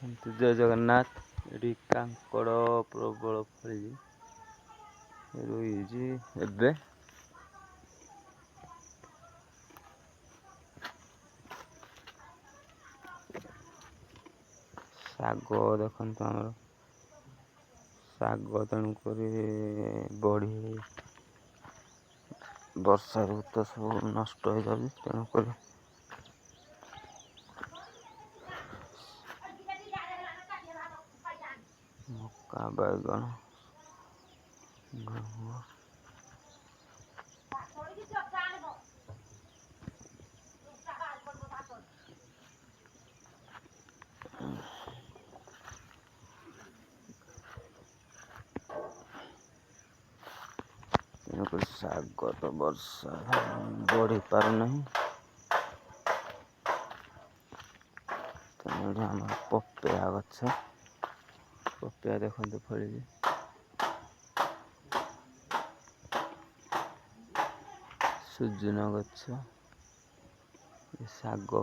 जय जगन्नाथ। ये कांकड़ प्रबल फड़ी रुई एबे शाग देखु आमर शाग तेणुक बढ़ी वर्षा ऋतु सब नष्ट हो जाए तेणुक मक्का बैगन शाग तो वर्षा बढ़ी पार नहीं आम पपेया गछ पपेया देखते फड़ी सुजन गछ शाग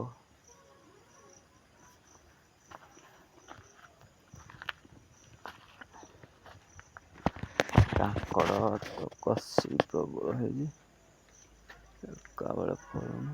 कांकड़ तो कसी प्रबल है काबड़ फलुन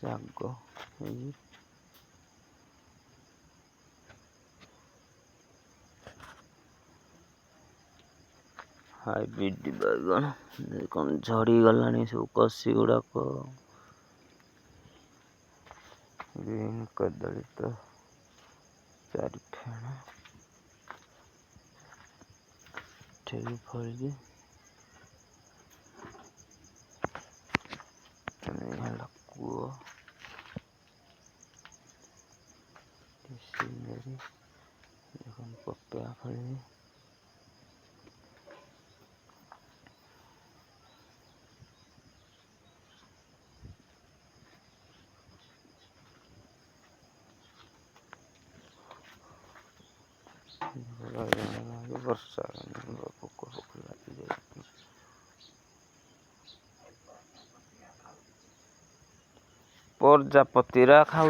शाग हाइब्रिड बैगन कौन झड़ी गला सब कसी गुड़ाक ग्रीन कदली तो चारि फेण फड़ी कूओ सीनरी पपेया फड़ी वर्षा पोक लगी जाए प्रजापति खाऊ